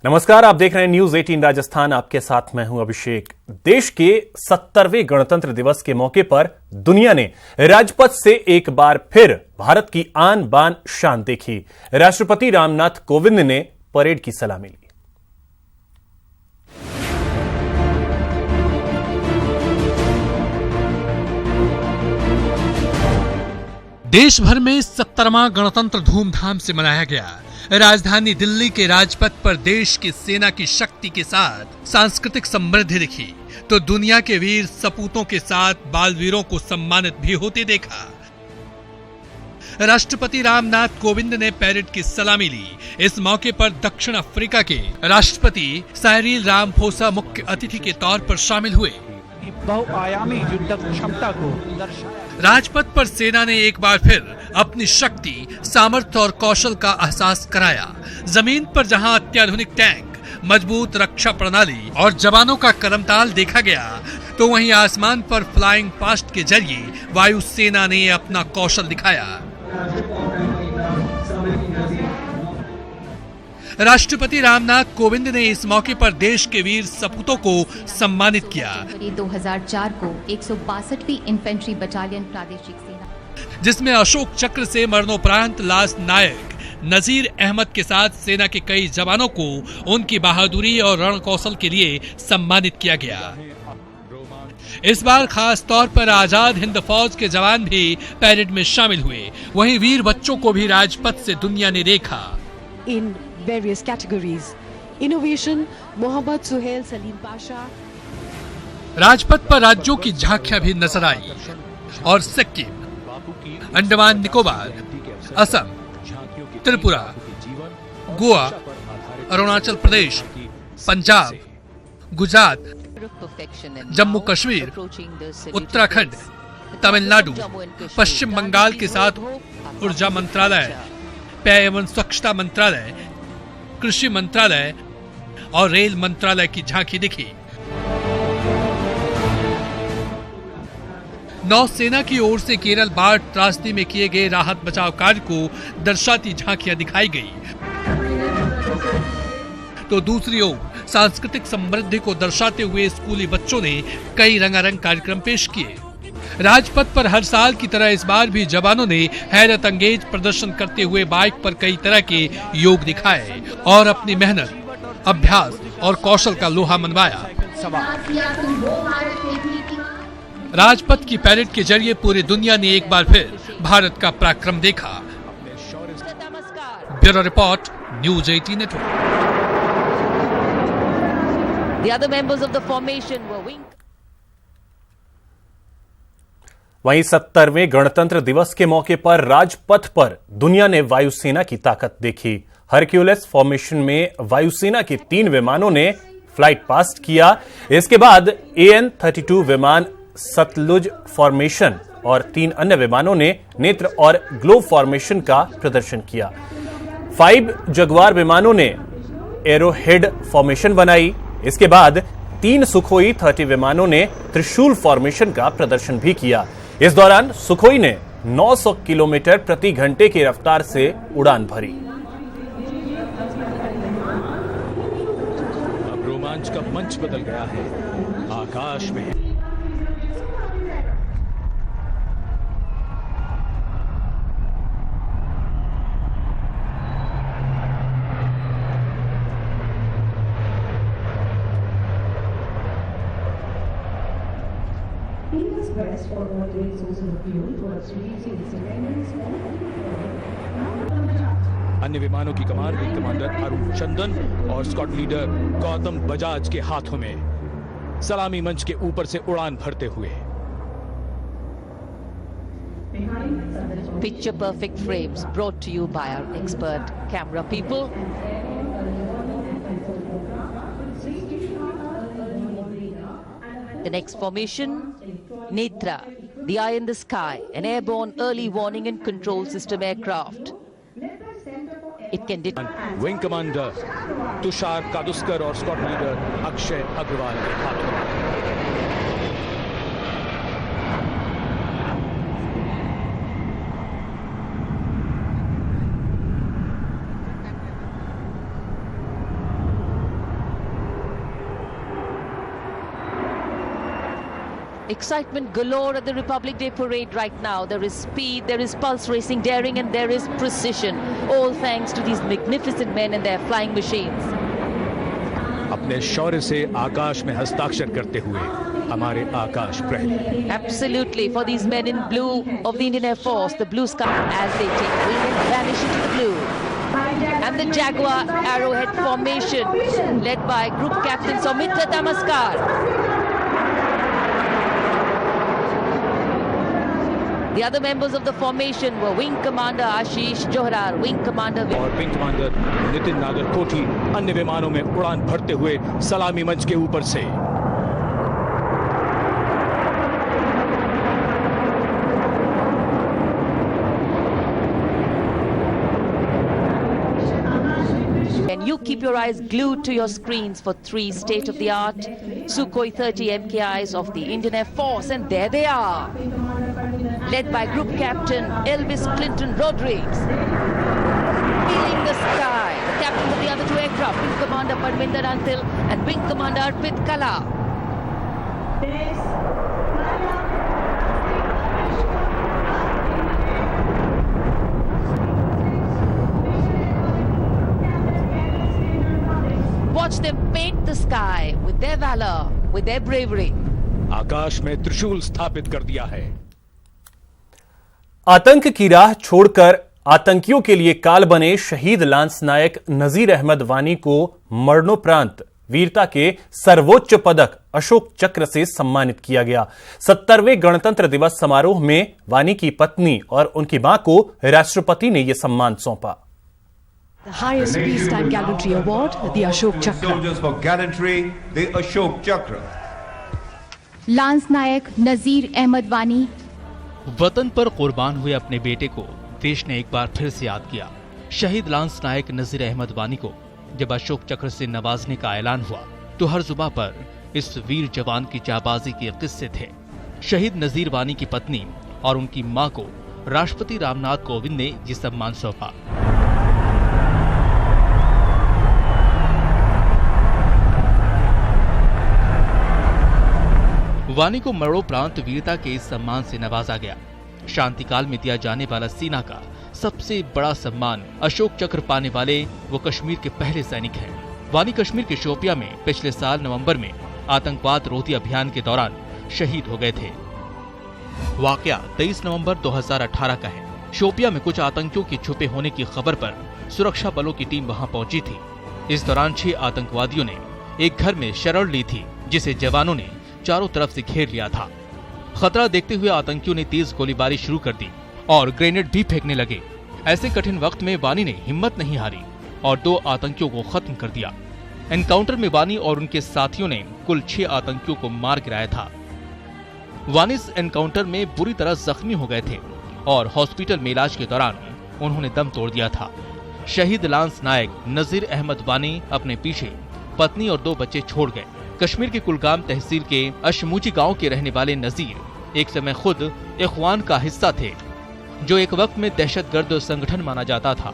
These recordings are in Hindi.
नमस्कार, आप देख रहे हैं न्यूज 18 राजस्थान। आपके साथ मैं हूं अभिषेक। देश के 70वें गणतंत्र दिवस के मौके पर दुनिया ने राजपथ से एक बार फिर भारत की आन बान शान देखी। राष्ट्रपति रामनाथ कोविंद ने परेड की सलामी ली। देश भर में 70वां गणतंत्र धूमधाम से मनाया गया। राजधानी दिल्ली के राजपथ पर देश की सेना की शक्ति के साथ सांस्कृतिक समृद्धि दिखी तो दुनिया के वीर सपूतों के साथ बालवीरों को सम्मानित भी होते देखा। राष्ट्रपति रामनाथ कोविंद ने परेड की सलामी ली। इस मौके पर दक्षिण अफ्रीका के राष्ट्रपति साइरिल रामाफोसा मुख्य अतिथि के तौर पर शामिल हुए। बहुआयामी युद्ध क्षमता को राजपथ पर सेना ने एक बार फिर अपनी शक्ति, सामर्थ्य और कौशल का एहसास कराया। जमीन पर जहां अत्याधुनिक टैंक, मजबूत रक्षा प्रणाली और जवानों का करमताल देखा गया, तो वहीं आसमान पर फ्लाइंग पास्ट के जरिए वायुसेना ने अपना कौशल दिखाया। राष्ट्रपति रामनाथ कोविंद ने इस मौके पर देश के वीर सपूतों को सम्मानित किया। 2004 को 162वीं इन्फेंट्री बटालियन प्रादेशिक सेना, जिसमें अशोक चक्र से मरणोपरांत लांस नायक नजीर अहमद के साथ सेना के कई जवानों को उनकी बहादुरी और रण कौशल के लिए सम्मानित किया गया। इस बार खास तौर पर आजाद हिंद फौज के जवान भी परेड में शामिल हुए। वहीं वीर बच्चों को भी राजपथ से दुनिया ने देखा। In various categories. Innovation, Mohammad Suhail Salim Pasha. Rajpath पर राज्यों की झांकियां भी नजर आई और सिक्किम, अंडमान निकोबार, असम, त्रिपुरा, गोवा, अरुणाचल प्रदेश, पंजाब, गुजरात, जम्मू कश्मीर, उत्तराखंड, तमिलनाडु, पश्चिम बंगाल के साथ ऊर्जा मंत्रालय, पेय एवं स्वच्छता मंत्रालय, कृषि मंत्रालय और रेल मंत्रालय की झांकी दिखी। नौसेना की ओर से केरल बाढ़ त्रासदी में किए गए राहत बचाव कार्य को दर्शाती झांकियां दिखाई गई, तो दूसरी ओर सांस्कृतिक समृद्धि को दर्शाते हुए स्कूली बच्चों ने कई रंगारंग कार्यक्रम पेश किए। राजपथ पर हर साल की तरह इस बार भी जवानों ने हैरत अंगेज प्रदर्शन करते हुए बाइक पर कई तरह के योग दिखाए और अपनी मेहनत, अभ्यास और कौशल का लोहा मनवाया। राजपथ की परेड के जरिए पूरी दुनिया ने एक बार फिर भारत का पराक्रम देखा। Bureau report, news 18 network. The other members of the formation were wing. वहीं 70वें गणतंत्र दिवस के मौके पर राजपथ पर दुनिया ने वायुसेना की ताकत देखी। हरक्यूलिस फॉर्मेशन में वायुसेना के 3 विमानों ने फ्लाइट पास्ट किया। इसके बाद AN-32 विमान सतलुज फॉर्मेशन और 3 अन्य विमानों ने नेत्र और ग्लोब फॉर्मेशन का प्रदर्शन किया। 5 जगुआर विमानों ने एरोहेड फॉर्मेशन बनाई। इसके बाद 3 सुखोई 30 विमानों ने त्रिशूल फॉर्मेशन का प्रदर्शन भी किया। इस दौरान सुखोई ने 900 किलोमीटर प्रति घंटे की रफ्तार से उड़ान भरी। अब रोमांच का मंच बदल गया है। आकाश में अन्य विमानों की कमान विंग कमांडर अरुण चंदन और स्क्वाड लीडर गौतम बजाज के हाथों में सलामी मंच के ऊपर से उड़ान भरते हुए। Picture perfect frames brought to you by our expert camera people. The next formation, Netra, the eye in the sky, an airborne early warning and control system aircraft. It can wing commander Tushar Kaduskar और स्क्वाड लीडर अक्षय अग्रवाल के हाथों में। Excitement galore at the Republic Day parade right now. There is speed, there is pulse racing, daring, and there is precision. All thanks to these magnificent men and their flying machines. अपने शौर्य से आकाश में हस्ताक्षर करते हुए हमारे आकाश प्रहरी. Absolutely, for these men in blue of the Indian Air Force, the blue sky as they take wing and vanish into the blue. And the Jaguar Arrowhead formation led by Group Captain Soumitra Tamaskar. The other members of the formation were Wing Commander Ashish Johrar, Wing Commander और विंग कमांडर नितिन नागरकोटी अन्य विमानों में उड़ान भरते हुए सलामी मंच के ऊपर से. And you keep your eyes glued to your screens for 3 state-of-the-art Sukhoi 30 MKIs of the Indian Air Force, and there they are, led by Group Captain Elvis Clinton Rodrigues. Feeling the sky, the captains of the other 2 aircraft, Wing Commander Parminder Antil and Wing Commander Arpit Kala. Watch them paint the sky with their valor, with their bravery. आकाश में त्रिशूल स्थापित कर दिया है. आतंक की राह छोड़कर आतंकियों के लिए काल बने शहीद लांस नायक नजीर अहमद वानी को मरणोपरांत वीरता के सर्वोच्च पदक अशोक चक्र से सम्मानित किया गया. 70वें गणतंत्र दिवस समारोह में वानी की पत्नी और उनकी मां को राष्ट्रपति ने यह सम्मान सौंपा. The highest peacetime gallantry award, the Ashok Chakra. Soldiers for gallantry, the Ashok Chakra. Lance Naik Nazir Ahmad Wani. वतन पर कुर्बान हुए अपने बेटे को देश ने एक बार फिर से याद किया. शहीद लांस नायक नजीर अहमद वानी को जब अशोक चक्र से नवाजने का ऐलान हुआ तो हर जुबां पर इस वीर जवान की जाबाजी के किस्से थे. शहीद नजीर वानी की पत्नी और उनकी मां को राष्ट्रपति रामनाथ कोविंद ने ये सम्मान सौंपा. वानी को मरणोपरांत वीरता के इस सम्मान से नवाजा गया. शांति काल में दिया जाने वाला सेना का सबसे बड़ा सम्मान अशोक चक्र पाने वाले वो कश्मीर के पहले सैनिक हैं. वानी कश्मीर के शोपिया में पिछले साल नवंबर में आतंकवाद रोधी अभियान के दौरान शहीद हो गए थे. वाकया 23 नवंबर 2018 का है. शोपिया में कुछ आतंकियों के छुपे होने की खबर पर सुरक्षा बलों की टीम वहां पहुंची थी. इस दौरान 6 आतंकवादियों ने एक घर में शरण ली थी जिसे जवानों ने चारों तरफ से घेर लिया था. खतरा देखते हुए आतंकियों ने तेज गोलीबारी शुरू कर दी और ग्रेनेड भी फेंकने लगे. ऐसे कठिन वक्त में वानी ने हिम्मत नहीं हारी और 2 आतंकियों को खत्म कर दिया. एनकाउंटर में वानी और उनके साथियों ने कुल 6 आतंकियों को मार गिराया था. वानी इस एनकाउंटर में बुरी तरह जख्मी हो गए थे और हॉस्पिटल में इलाज के दौरान उन्होंने दम तोड़ दिया था. शहीद लांस नायक नजीर अहमद वानी अपने पीछे पत्नी और 2 बच्चे छोड़ गए. कश्मीर के कुलगाम तहसील के अशमूची गांव के रहने वाले नजीर एक समय खुद इख्वान का हिस्सा थे, जो एक वक्त में दहशतगर्द संगठन माना जाता था.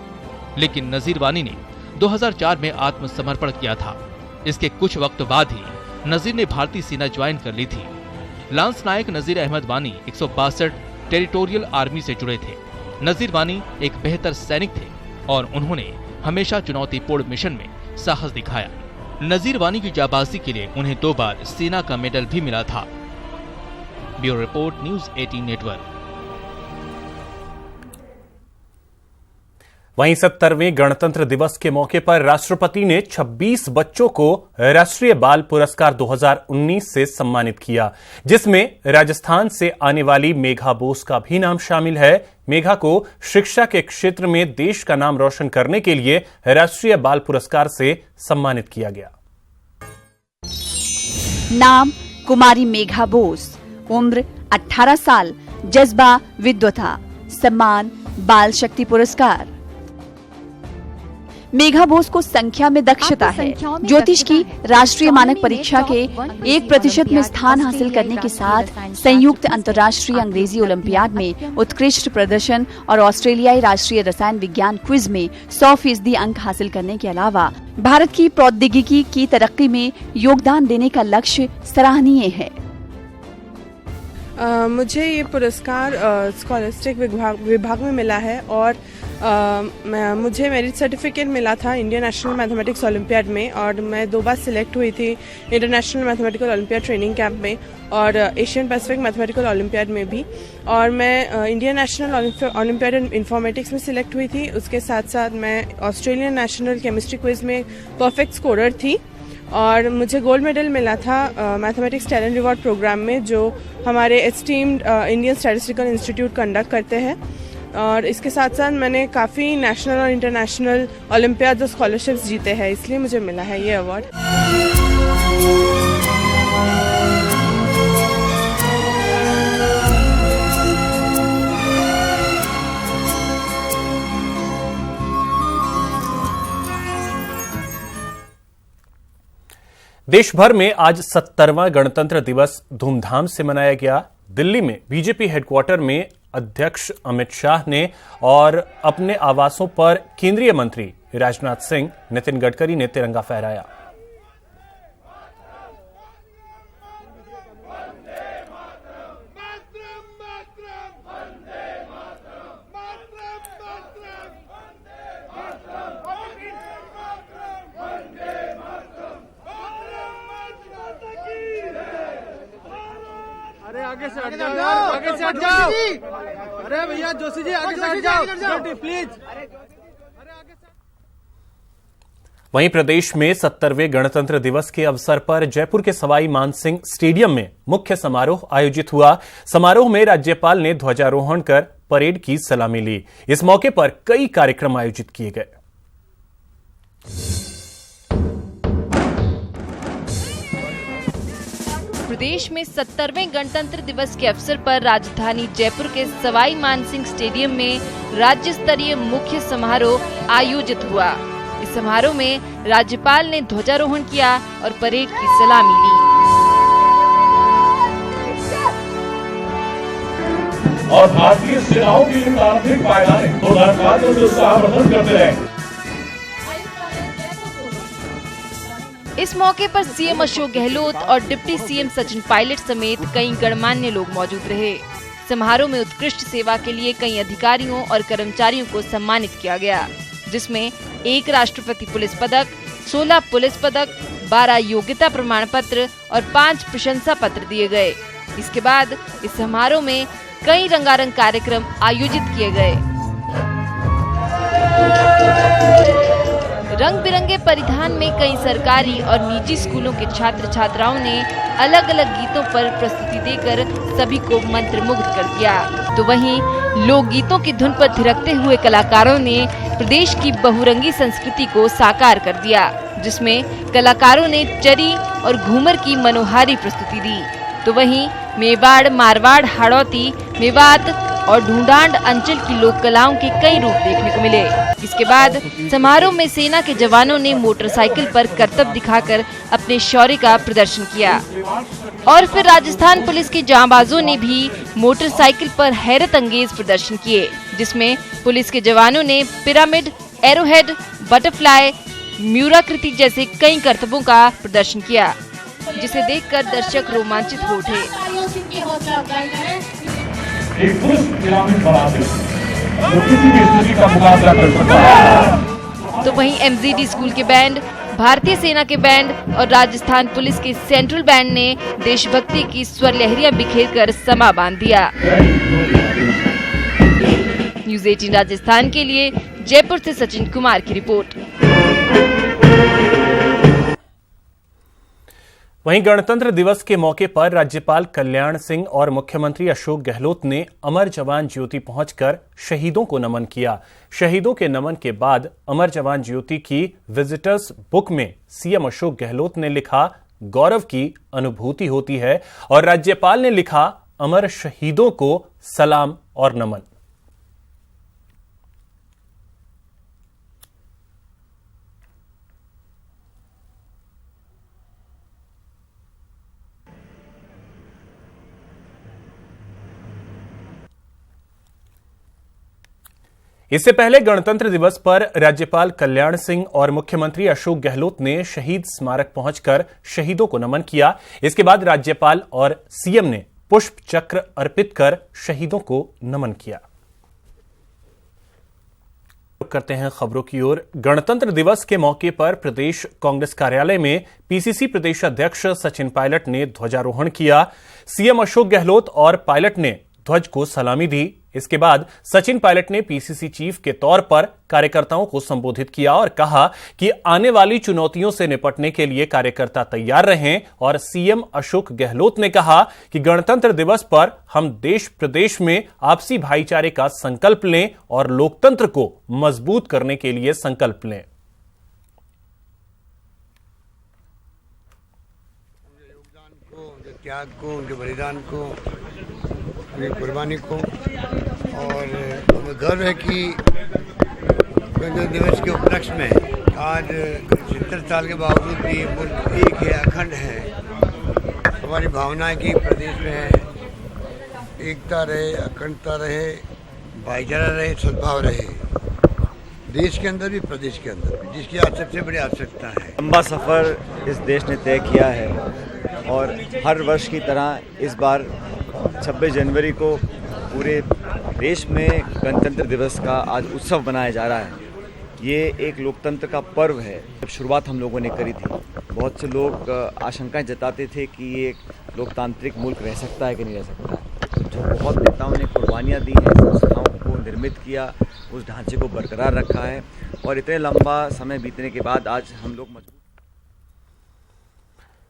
लेकिन नजीर वानी ने 2004 में आत्मसमर्पण किया था. इसके कुछ वक्त बाद ही नजीर ने भारतीय सेना ज्वाइन कर ली थी. लांस नायक नजीर अहमद वानी 162 टेरिटोरियल आर्मी से जुड़े थे. नजीर वानी एक बेहतर सैनिक थे और उन्होंने हमेशा चुनौतीपूर्ण मिशन में साहस दिखाया. नजीर वानी की जाबाजी के लिए उन्हें 2 बार सेना का मेडल भी मिला था. Bureau report, news 18 network. वहीं 70वें गणतंत्र दिवस के मौके पर राष्ट्रपति ने 26 बच्चों को राष्ट्रीय बाल पुरस्कार 2019 से सम्मानित किया, जिसमें राजस्थान से आने वाली मेघा बोस का भी नाम शामिल है. मेघा को शिक्षा के क्षेत्र में देश का नाम रोशन करने के लिए राष्ट्रीय बाल पुरस्कार से सम्मानित किया गया. नाम कुमारी मेघा बोस, उम्र 18 साल, जज्बा विद्वता, सम्मान बाल शक्ति पुरस्कार. मेघा बोस को संख्या में दक्षता है. ज्योतिष की राष्ट्रीय मानक परीक्षा के 1% में स्थान हासिल करने के साथ संयुक्त अंतर्राष्ट्रीय अंग्रेजी ओलंपियाड में उत्कृष्ट प्रदर्शन और ऑस्ट्रेलियाई राष्ट्रीय रसायन विज्ञान क्विज में 100% अंक हासिल करने के अलावा भारत की प्रौद्योगिकी की तरक्की में योगदान देने का लक्ष्य सराहनीय है. मुझे ये पुरस्कार स्कॉलस्टिक विभाग में मिला है और मुझे मेरिट सर्टिफिकेट मिला था इंडियन नेशनल मैथमेटिक्स ओलंपियाड में और मैं 2 बार सिलेक्ट हुई थी international mathematical olympiad training camp में और एशियन पैसिफिक मैथमेटिकल ओलंपियाड में भी और मैं इंडियन नेशनल ओलंपियाड इन इंफॉर्मेटिक्स में सिलेक्ट हुई थी। उसके साथ साथ मैं ऑस्ट्रेलियन नेशनल केमिस्ट्री क्विज में परफेक्ट स्कोरर थी और मुझे गोल्ड मेडल मिला था मैथमेटिक्स टैलेंट रिवॉर्ड प्रोग्राम में जो हमारे esteemed Indian statistical institute conduct करते हैं। और इसके साथ साथ मैंने काफ़ी नेशनल और इंटरनेशनल ओलंपियाड और स्कॉलरशिप्स जीते हैं, इसलिए मुझे मिला है ये अवार्ड। देश भर में आज 70वां गणतंत्र दिवस धूमधाम से मनाया गया। दिल्ली में बीजेपी हेडक्वार्टर में अध्यक्ष अमित शाह ने और अपने आवासों पर केंद्रीय मंत्री राजनाथ सिंह, नितिन गडकरी ने तिरंगा फहराया। अरे आगे से हट जाओ यार, आगे से हट जाओ। अरे भैया जोशी जी आगे से हट जाओ प्लीज। वहीं प्रदेश में 70वें गणतंत्र दिवस के अवसर पर जयपुर के सवाई मानसिंह स्टेडियम में मुख्य समारोह आयोजित हुआ। समारोह में राज्यपाल ने ध्वजारोहण कर परेड की सलामी ली। इस मौके पर कई कार्यक्रम आयोजित किए गए। प्रदेश में 70वें गणतंत्र दिवस के अवसर पर राजधानी जयपुर के सवाई मानसिंह स्टेडियम में राज्य स्तरीय मुख्य समारोह आयोजित हुआ। इस समारोह में राज्यपाल ने ध्वजारोहण किया और परेड की सलामी ली। और भारतीय सेनाओं की प्रारंभिक पायदानें 2005 में उत्साहवर्धन करते रहे। इस मौके पर सीएम अशोक गहलोत और डिप्टी सीएम सचिन पायलट समेत कई गणमान्य लोग मौजूद रहे। समारोह में उत्कृष्ट सेवा के लिए कई अधिकारियों और कर्मचारियों को सम्मानित किया गया, जिसमें 1 राष्ट्रपति पुलिस पदक, 16 पुलिस पदक, 12 योग्यता प्रमाण पत्र और 5 प्रशंसा पत्र दिए गए। इसके बाद इस समारोह में कई रंगारंग कार्यक्रम आयोजित किए गए। रंग बिरंगे परिधान में कई सरकारी और निजी स्कूलों के छात्र छात्राओं ने अलग अलग गीतों पर प्रस्तुति देकर सभी को मंत्रमुग्ध कर दिया। तो वहीं लोकगीतों की धुन पर थिरकते हुए कलाकारों ने प्रदेश की बहुरंगी संस्कृति को साकार कर दिया, जिसमें कलाकारों ने चरी और घूमर की मनोहारी प्रस्तुति दी। तो वहीं मेवाड़, मारवाड़, हाड़ौती, मेवात और ढूंढांड अंचल की लोक कलाओं के कई रूप देखने को मिले। इसके बाद समारोह में सेना के जवानों ने मोटरसाइकिल पर करतब दिखाकर अपने शौर्य का प्रदर्शन किया और फिर राजस्थान पुलिस के जांबाजों ने भी मोटरसाइकिल पर हैरत अंगेज प्रदर्शन किए, जिसमें पुलिस के जवानों ने पिरामिड, एरोहेड, बटरफ्लाई, म्यूराकृति जैसे कई करतबों का प्रदर्शन किया, जिसे देखकर दर्शक रोमांचित हो उठे। एक पुरुष पिरामिड बनाते जो किसी भी स्थिति का मुकाबला कर सकता है। तो वहीं एमजीडी स्कूल के बैंड, भारतीय सेना के बैंड और राजस्थान पुलिस के सेंट्रल बैंड ने देशभक्ति की स्वर लहरियां बिखेरकर समा बांध दिया। न्यूज़ 18 राजस्थान के लिए जयपुर से सचिन कुमार की रिपोर्ट। वहीं गणतंत्र दिवस के मौके पर राज्यपाल कल्याण सिंह और मुख्यमंत्री अशोक गहलोत ने अमर जवान ज्योति पहुंचकर शहीदों को नमन किया। शहीदों के नमन के बाद अमर जवान ज्योति की विजिटर्स बुक में सीएम अशोक गहलोत ने लिखा, गौरव की अनुभूति होती है, और राज्यपाल ने लिखा, अमर शहीदों को सलाम और नमन। इससे पहले गणतंत्र दिवस पर राज्यपाल कल्याण सिंह और मुख्यमंत्री अशोक गहलोत ने शहीद स्मारक पहुंचकर शहीदों को नमन किया। इसके बाद राज्यपाल और सीएम ने पुष्प चक्र अर्पित कर शहीदों को नमन किया। करते हैं खबरों की ओर। गणतंत्र दिवस के मौके पर प्रदेश कांग्रेस कार्यालय में पीसीसी प्रदेश अध्यक्ष सचिन पायलट ने ध्वजारोहण किया। सीएम अशोक गहलोत और पायलट ने ध्वज को सलामी दी। इसके बाद सचिन पायलट ने पीसीसी चीफ के तौर पर कार्यकर्ताओं को संबोधित किया और कहा कि आने वाली चुनौतियों से निपटने के लिए कार्यकर्ता तैयार रहें। और सीएम अशोक गहलोत ने कहा कि गणतंत्र दिवस पर हम देश प्रदेश में आपसी भाईचारे का संकल्प लें और लोकतंत्र को मजबूत करने के लिए संकल्प लें। उनके त्याग को, उनके बलिदान को, उनकी कुर्बानी को, और हमें गर्व है कि गणतंत्र दिवस के उपलक्ष्य में आज 70 साल के बावजूद भी मुल्क एक है, अखंड है। हमारी भावनाएं कि प्रदेश में एकता रहे, अखंडता रहे, भाईचारा रहे, सद्भाव रहे, देश के अंदर भी प्रदेश के अंदर भी, जिसकी आज सबसे बड़ी आवश्यकता है। लंबा सफ़र इस देश ने तय किया है और हर वर्ष की तरह इस बार 26 जनवरी को पूरे देश में गणतंत्र दिवस का आज उत्सव मनाया जा रहा है। ये एक लोकतंत्र का पर्व है। जब शुरुआत हम लोगों ने करी थी, बहुत से लोग आशंकाएं जताते थे कि ये एक लोकतांत्रिक मुल्क रह सकता है कि नहीं रह सकता। जो बहुत नेताओं ने कुर्बानियाँ दी हैं, संस्थाओं को निर्मित किया, उस ढांचे को बरकरार रखा है और इतने लंबा समय बीतने के बाद आज हम लोग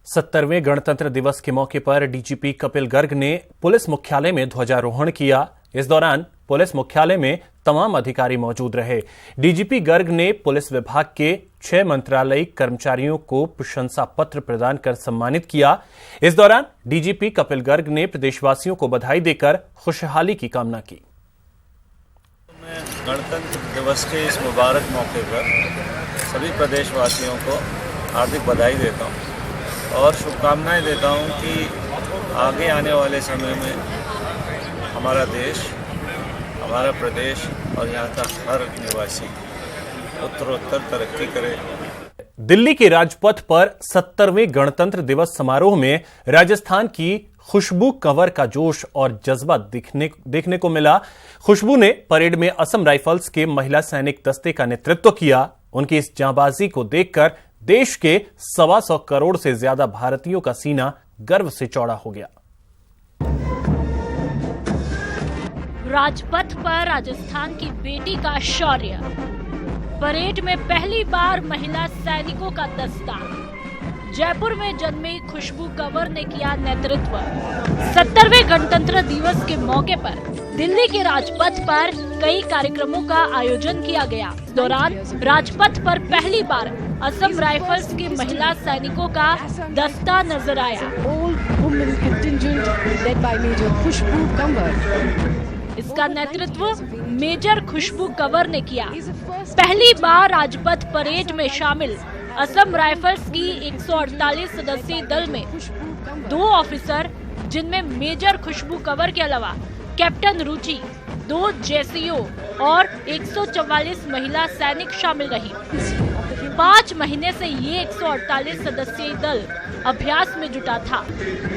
70वें गणतंत्र दिवस के मौके पर डीजीपी कपिल गर्ग ने पुलिस मुख्यालय में ध्वजारोहण किया। इस दौरान पुलिस मुख्यालय में तमाम अधिकारी मौजूद रहे। डीजीपी गर्ग ने पुलिस विभाग के 6 मंत्रालयिक कर्मचारियों को प्रशंसा पत्र प्रदान कर सम्मानित किया। इस दौरान डीजीपी कपिल गर्ग ने प्रदेशवासियों को बधाई देकर खुशहाली की कामना की। गणतंत्र दिवस के इस मुबारक मौके पर सभी प्रदेशवासियों को हार्दिक बधाई देता हूँ और शुभकामनाएं देता हूं कि आगे आने वाले समय में हमारा देश, हमारा प्रदेश और यहाँ का हर निवासी उत्तरोत्तर तरक्की करे। दिल्ली के राजपथ पर 70वें गणतंत्र दिवस समारोह में राजस्थान की खुशबू कंवर का जोश और जज्बा देखने को मिला। खुशबू ने परेड में असम राइफल्स के महिला सैनिक दस्ते का नेतृत्व किया। उनकी इस जांबाजी को देखकर देश के 125 करोड़ से ज्यादा भारतीयों का सीना गर्व से चौड़ा हो गया। राजपथ पर राजस्थान की बेटी का शौर्य, परेड में पहली बार महिला सैनिकों का दस्ता। जयपुर में जन्मी खुशबू कंवर ने किया नेतृत्व। 70वें गणतंत्र दिवस के मौके पर दिल्ली के राजपथ पर कई कार्यक्रमों का आयोजन किया गया। इस दौरान राजपथ पर पहली बार असम राइफल्स के महिला सैनिकों का दस्ता नजर आया। इसका नेतृत्व मेजर खुशबू कंवर ने किया। पहली बार राजपथ परेड में शामिल असम राइफल्स की 148 सदस्यीय दल में 2 ऑफिसर, जिनमें मेजर खुशबू कंवर के अलावा कैप्टन रुचि, 2 जेसीओ और 144 महिला सैनिक शामिल रही। 5 महीने से ये 148 सदस्यीय दल अभ्यास में जुटा था।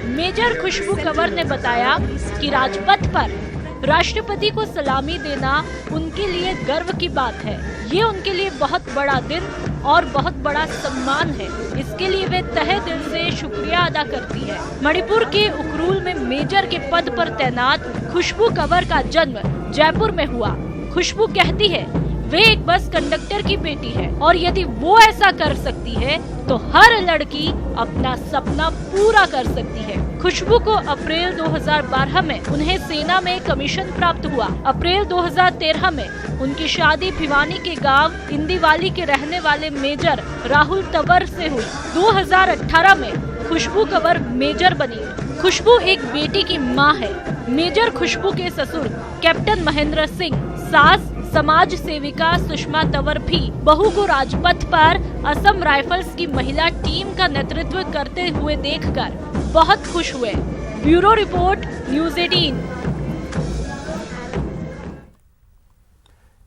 मेजर खुशबू कंवर ने बताया कि राजपथ पर राष्ट्रपति को सलामी देना उनके लिए गर्व की बात है। ये उनके लिए बहुत बड़ा दिन और बहुत बड़ा सम्मान है। इसके लिए वे तहे दिल से शुक्रिया अदा करती है। मणिपुर के उखरूल में मेजर के पद पर तैनात खुशबू कंवर का जन्म जयपुर में हुआ। खुशबू कहती है वे एक बस कंडक्टर की बेटी है और यदि वो ऐसा कर सकती है तो हर लड़की अपना सपना पूरा कर सकती है। खुशबू को अप्रैल 2012 में उन्हें सेना में कमीशन प्राप्त हुआ। अप्रैल 2013 में उनकी शादी भिवानी के गांव इंदीवाली के रहने वाले मेजर राहुल तंवर से हुई। 2018 में खुशबू कंवर मेजर बनी। खुशबू एक बेटी की मां है। मेजर खुशबू के ससुर कैप्टन महेंद्र सिंह, सास समाज सेविका सुषमा तंवर भी बहू को राजपथ पर असम राइफल्स की महिला टीम का नेतृत्व करते हुए देखकर बहुत खुश हुए। Bureau report, news 18।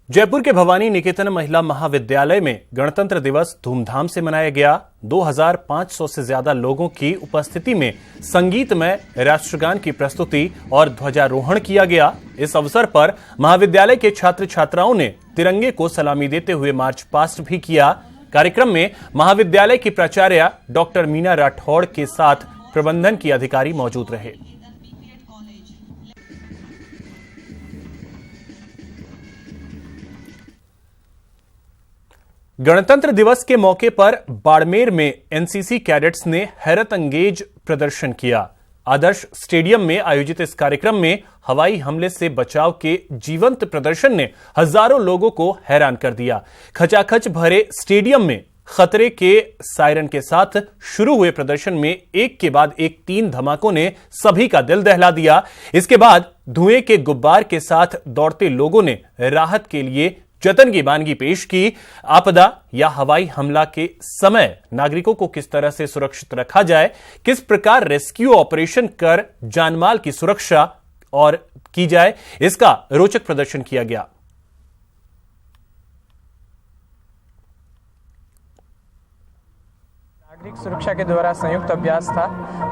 जयपुर के भवानी निकेतन महिला महाविद्यालय में गणतंत्र दिवस धूमधाम से मनाया गया। 2500 से ज्यादा लोगों की उपस्थिति में संगीतमय राष्ट्रगान की प्रस्तुति और ध्वजारोहण किया गया। इस अवसर पर महाविद्यालय के छात्र छात्राओं ने तिरंगे को सलामी देते हुए मार्च पास्ट भी किया। कार्यक्रम में महाविद्यालय की प्राचार्य डॉक्टर मीना राठौड़ के साथ प्रबंधन के अधिकारी मौजूद रहे। गणतंत्र दिवस के मौके पर बाड़मेर में एनसीसी कैडेट्स ने हैरत अंगेज प्रदर्शन किया। आदर्श स्टेडियम में आयोजित इस कार्यक्रम में हवाई हमले से बचाव के जीवंत प्रदर्शन ने हजारों लोगों को हैरान कर दिया। खचाखच भरे स्टेडियम में खतरे के सायरन के साथ शुरू हुए प्रदर्शन में एक के बाद एक 3 धमाकों ने सभी का दिल दहला दिया। इसके बाद धुएं के गुब्बार के साथ दौड़ते लोगों ने राहत के लिए जतन की वानगी पेश की। आपदा या हवाई हमला के समय नागरिकों को किस तरह से सुरक्षित रखा जाए, किस प्रकार रेस्क्यू ऑपरेशन कर जानमाल की सुरक्षा और की जाए, इसका रोचक प्रदर्शन किया गया। नागरिक सुरक्षा के द्वारा संयुक्त अभ्यास था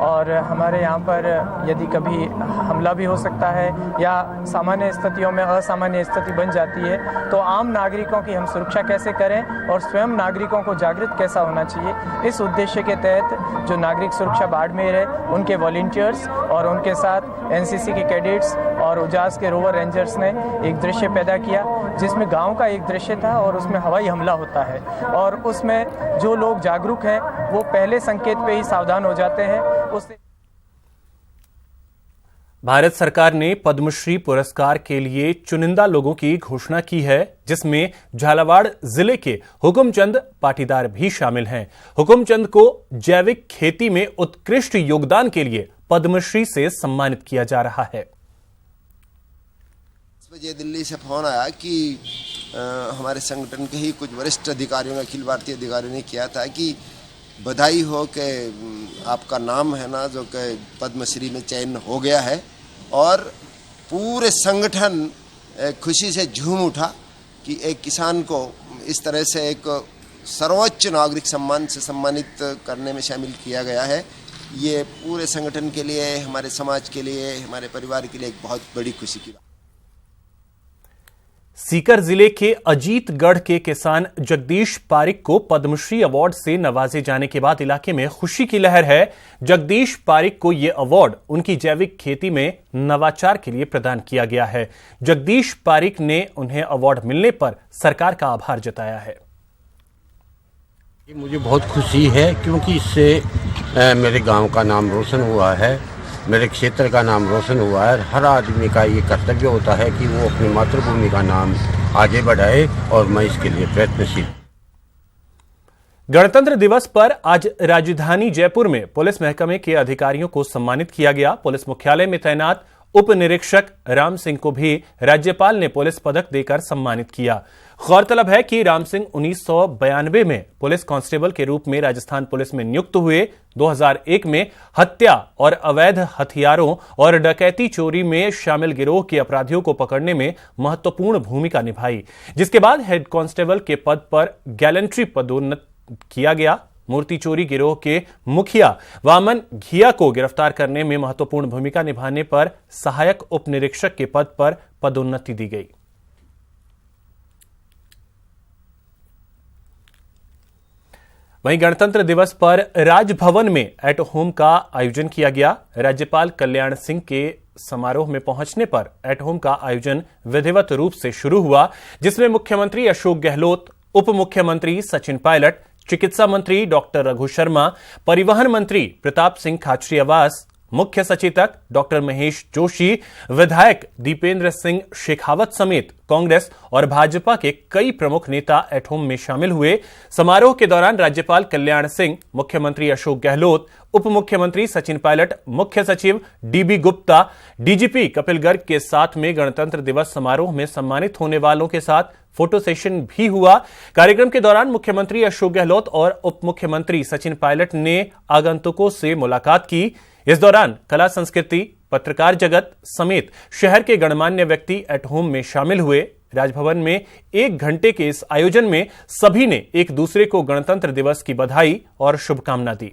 और हमारे यहाँ पर यदि कभी हमला भी हो सकता है या सामान्य स्थितियों में असामान्य स्थिति बन जाती है तो आम नागरिकों की हम सुरक्षा कैसे करें और स्वयं नागरिकों को जागृत कैसा होना चाहिए, इस उद्देश्य के तहत जो नागरिक सुरक्षा बाड़मेर है उनके वॉलंटियर्स और उनके साथ एनसीसी के कैडेट्स और उजास के रोवर रेंजर्स ने एक दृश्य पैदा किया जिसमें गाँव का एक दृश्य था और उसमें हवाई हमला होता है और उसमें जो लोग जागरूक हैं वो पहले संकेत पे ही सावधान हो जाते हैं। उससे भारत सरकार ने पद्मश्री पुरस्कार के लिए चुनिंदा लोगों की घोषणा की है, जिसमें झालावाड़ जिले के हुकुमचंद पाटीदार भी शामिल हैं। हुकुमचंद को जैविक खेती में उत्कृष्ट योगदान के लिए पद्मश्री से सम्मानित किया जा रहा है। मुझे दिल्ली से फोन आया कि हमारे संगठन के ही कुछ वरिष्ठ अधिकारियों, अखिल भारतीय अधिकारियों ने किया था कि बधाई हो कि आपका नाम है ना जो कि पद्मश्री में चयन हो गया है, और पूरे संगठन खुशी से झूम उठा कि एक किसान को इस तरह से एक सर्वोच्च नागरिक सम्मान से सम्मानित करने में शामिल किया गया है। ये पूरे संगठन के लिए, हमारे समाज के लिए, हमारे परिवार के लिए एक बहुत बड़ी खुशी की बात। सीकर जिले के अजीतगढ़ के किसान जगदीश पारिक को पद्मश्री अवार्ड से नवाजे जाने के बाद इलाके में खुशी की लहर है। जगदीश पारिक को यह अवार्ड उनकी जैविक खेती में नवाचार के लिए प्रदान किया गया है। जगदीश पारिक ने उन्हें अवार्ड मिलने पर सरकार का आभार जताया है। मुझे बहुत खुशी है क्योंकि इससे मेरे गांव का नाम रोशन हुआ है, मेरे क्षेत्र का नाम रोशन हुआ है। हर आदमी का ये कर्तव्य होता है कि वो अपनी मातृभूमि का नाम आगे बढ़ाए और मैं इसके लिए प्रयत्नशील। गणतंत्र दिवस पर आज राजधानी जयपुर में पुलिस महकमे के अधिकारियों को सम्मानित किया गया। पुलिस मुख्यालय में तैनात उप निरीक्षक राम सिंह को भी राज्यपाल ने पुलिस पदक देकर सम्मानित किया। गौरतलब है कि राम सिंह 1992 में पुलिस कांस्टेबल के रूप में राजस्थान पुलिस में नियुक्त हुए। 2001 में हत्या और अवैध हथियारों और डकैती चोरी में शामिल गिरोह के अपराधियों को पकड़ने में महत्वपूर्ण भूमिका निभाई, जिसके बाद हेड कांस्टेबल के पद पर गैलेंट्री पदोन्नत किया गया। मूर्ति चोरी गिरोह के मुखिया वामन घिया को गिरफ्तार करने में महत्वपूर्ण भूमिका निभाने पर सहायक उप निरीक्षक के पद पर पदोन्नति दी गई। वहीं गणतंत्र दिवस पर राजभवन में एट होम का आयोजन किया गया। राज्यपाल कल्याण सिंह के समारोह में पहुंचने पर एट होम का आयोजन विधिवत रूप से शुरू हुआ, जिसमें मुख्यमंत्री अशोक गहलोत, उप मुख्यमंत्री सचिन पायलट, चिकित्सा मंत्री डॉक्टर रघु शर्मा, परिवहन मंत्री प्रताप सिंह खाचरियावास, मुख्य सचेतक डॉक्टर महेश जोशी, विधायक दीपेंद्र सिंह शेखावत समेत कांग्रेस और भाजपा के कई प्रमुख नेता एट होम में शामिल हुए। समारोह के दौरान राज्यपाल कल्याण सिंह, मुख्यमंत्री अशोक गहलोत, उप मुख्यमंत्री सचिन पायलट, मुख्य सचिव डीबी गुप्ता, डीजीपी कपिल गर्ग के साथ में गणतंत्र दिवस समारोह में सम्मानित होने वालों के साथ फोटो सेशन भी हुआ। कार्यक्रम के दौरान मुख्यमंत्री अशोक गहलोत और उप मुख्यमंत्री सचिन पायलट ने आगंतुकों से मुलाकात की। इस दौरान कला संस्कृति, पत्रकार जगत समेत शहर के गणमान्य व्यक्ति एट होम में शामिल हुए। राजभवन में 1 घंटे के इस आयोजन में सभी ने एक दूसरे को गणतंत्र दिवस की बधाई और शुभकामना दी।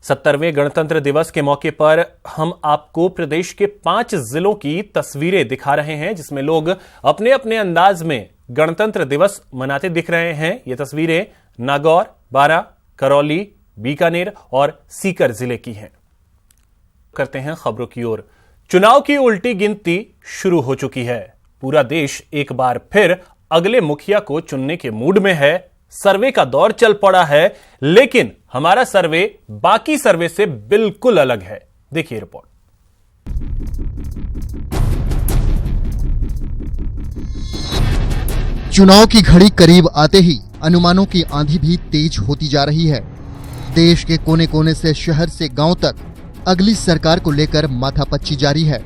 70वें गणतंत्र दिवस के मौके पर हम आपको प्रदेश के 5 जिलों की तस्वीरें दिखा रहे हैं, जिसमें लोग अपने अपने अंदाज में गणतंत्र दिवस मनाते दिख रहे हैं। ये तस्वीरें नागौर, बारां, करौली, बीकानेर और सीकर जिले की हैं। करते हैं खबरों की ओर। चुनाव की उल्टी गिनती शुरू हो चुकी है। पूरा देश एक बार फिर अगले मुखिया को चुनने के मूड में है। सर्वे का दौर चल पड़ा है, लेकिन हमारा सर्वे बाकी सर्वे से बिल्कुल अलग है। देखिए रिपोर्ट। चुनाव की घड़ी करीब आते ही अनुमानों की आंधी भी तेज होती जा रही है। देश के कोने कोने से शहर से गांव तक अगली सरकार को लेकर माथापच्ची जारी है।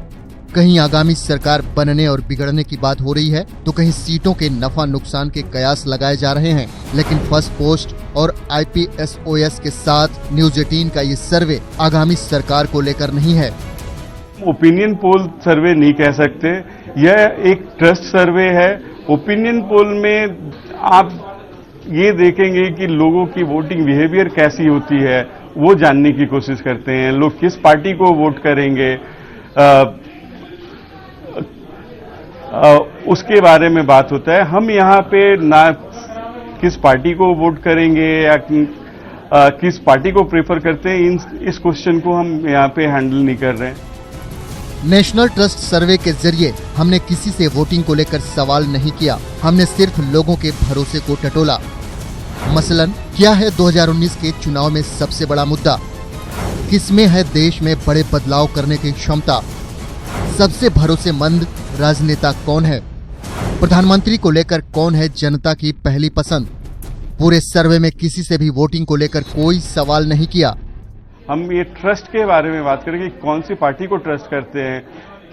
कहीं आगामी सरकार बनने और बिगड़ने की बात हो रही है, तो कहीं सीटों के नफा नुकसान के कयास लगाए जा रहे हैं। लेकिन फर्स्ट पोस्ट और IPSOS के साथ न्यूज 18 का ये सर्वे आगामी सरकार को लेकर नहीं है। ओपिनियन पोल सर्वे नहीं कह सकते, यह एक ट्रस्ट सर्वे है। ओपिनियन पोल में आप ये देखेंगे कि लोगों की वोटिंग बिहेवियर कैसी होती है, वो जानने की कोशिश करते हैं। लोग किस पार्टी को वोट करेंगे उसके बारे में बात होता है। हम यहाँ पे ना किस पार्टी को वोट करेंगे या किस पार्टी को प्रेफर करते हैं, इस क्वेश्चन को हम यहाँ पे हैंडल नहीं कर रहे हैं। नेशनल ट्रस्ट सर्वे के जरिए हमने किसी से वोटिंग को लेकर सवाल नहीं किया, हमने सिर्फ लोगों के भरोसे को टटोला। मसलन क्या है 2019 के चुनाव में सबसे बड़ा मुद्दा, किसमें है देश में बड़े बदलाव करने की क्षमता, सबसे भरोसेमंद राजनेता कौन है, प्रधानमंत्री को लेकर कौन है जनता की पहली पसंद। पूरे सर्वे में किसी से भी वोटिंग को लेकर कोई सवाल नहीं किया। हम ये ट्रस्ट के बारे में बात करेंगे, कौन सी पार्टी को ट्रस्ट करते हैं,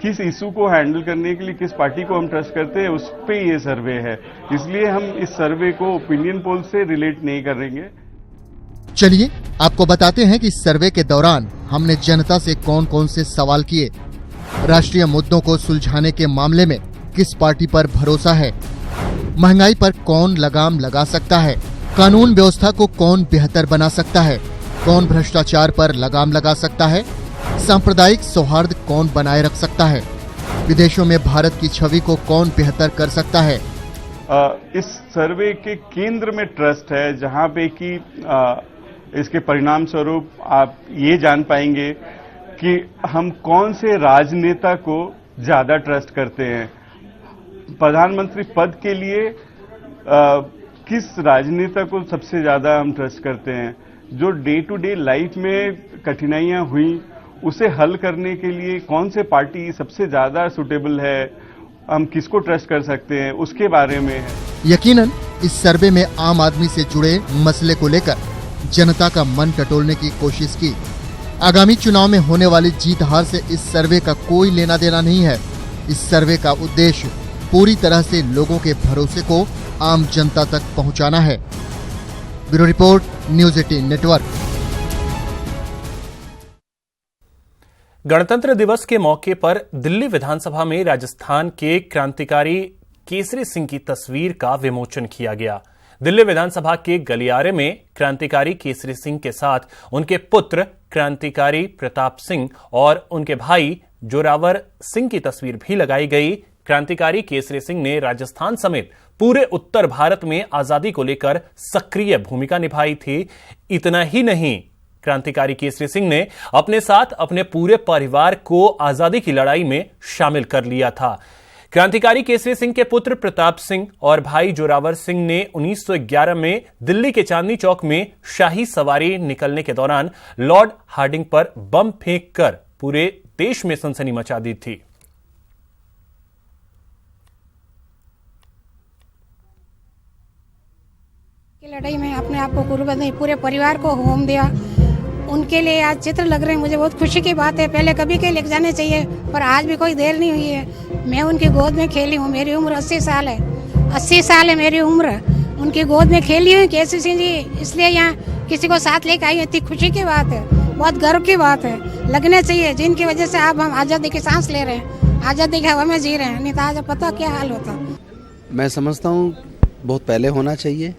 किस इशू को हैंडल करने के लिए किस पार्टी को हम ट्रस्ट करते हैं, उस पे ये सर्वे है। इसलिए हम इस सर्वे को ओपिनियन पोल से रिलेट नहीं करेंगे। चलिए आपको बताते हैं कि सर्वे के दौरान हमने जनता से कौन कौन से सवाल किए। राष्ट्रीय मुद्दों को सुलझाने के मामले में किस पार्टी पर भरोसा है, महंगाई पर कौन लगाम लगा सकता है, कानून व्यवस्था को कौन बेहतर बना सकता है, कौन भ्रष्टाचार पर लगाम लगा सकता है, सांप्रदायिक सौहार्द कौन बनाए रख सकता है, विदेशों में भारत की छवि को कौन बेहतर कर सकता है। इस सर्वे के केंद्र में ट्रस्ट है, जहां पे कि इसके परिणाम स्वरूप आप ये जान पाएंगे कि हम कौन से राजनेता को ज्यादा ट्रस्ट करते हैं। प्रधानमंत्री पद के लिए किस राजनेता को सबसे ज्यादा हम ट्रस्ट करते हैं। जो डे टू डे लाइफ में कठिनाइयां हुई उसे हल करने के लिए कौन से पार्टी सबसे ज्यादा सुटेबल है, हम किसको ट्रस्ट कर सकते हैं, उसके बारे में है। यकीनन इस सर्वे में आम आदमी से जुड़े मसले को लेकर जनता का मन टटोलने की कोशिश की। आगामी चुनाव में होने वाली जीत हार से इस सर्वे का कोई लेना देना नहीं है। इस सर्वे का उद्देश्य पूरी तरह से लोगों के भरोसे को आम जनता तक पहुंचाना है। Bureau report, news 18 network. गणतंत्र दिवस के मौके पर दिल्ली विधानसभा में राजस्थान के क्रांतिकारी केसरी सिंह की तस्वीर का विमोचन किया गया। दिल्ली विधानसभा के गलियारे में क्रांतिकारी केसरी सिंह के साथ उनके पुत्र क्रांतिकारी प्रताप सिंह और उनके भाई जोरावर सिंह की तस्वीर भी लगाई गई। क्रांतिकारी केसरी सिंह ने राजस्थान समेत पूरे उत्तर भारत में आजादी को लेकर सक्रिय भूमिका निभाई थी। इतना ही नहीं, क्रांतिकारी केसरी सिंह ने अपने साथ अपने पूरे परिवार को आजादी की लड़ाई में शामिल कर लिया था। क्रांतिकारी केसरी सिंह के पुत्र प्रताप सिंह और भाई जोरावर सिंह ने 1911 में दिल्ली के चांदनी चौक में शाही सवारी निकलने के दौरान लॉर्ड हार्डिंग पर बम फेंककर पूरे देश में सनसनी मचा दी थी। लड़ाई में अपने आप को कुर्बान नहीं, पूरे परिवार को होम दिया। उनके लिए आज चित्र लग रहे हैं, मुझे बहुत खुशी की बात है। पहले कभी के लेके जाने चाहिए, पर आज भी कोई देर नहीं हुई है। मैं उनकी गोद में खेली हूँ, मेरी उम्र 80 साल है। 80 साल है मेरी उम्र, उनकी गोद में खेली हुई केसरी सिंह जी, इसलिए यहाँ किसी को साथ लेके आई, इतनी खुशी की बात है। बहुत गर्व की बात है, लगने चाहिए, जिनकी वजह से आप हम आज़ादी की सांस ले रहे हैं, आज़ादी की हवा में जी रहे हैं, नहीं तो आज पता क्या हाल होता। मैं समझता हूँ बहुत पहले होना चाहिए,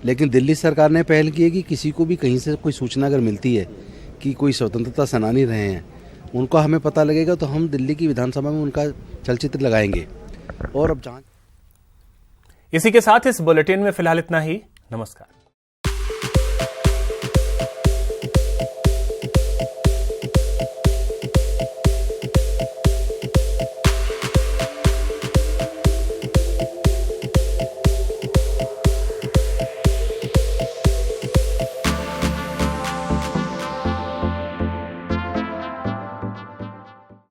लेकिन दिल्ली सरकार ने पहल की है कि किसी को भी कहीं से कोई सूचना अगर मिलती है कि कोई स्वतंत्रता सेनानी रहे हैं, उनका हमें पता लगेगा तो हम दिल्ली की विधानसभा में उनका चलचित्र लगाएंगे। और अब जांच। इसी के साथ इस बुलेटिन में फिलहाल इतना ही। नमस्कार।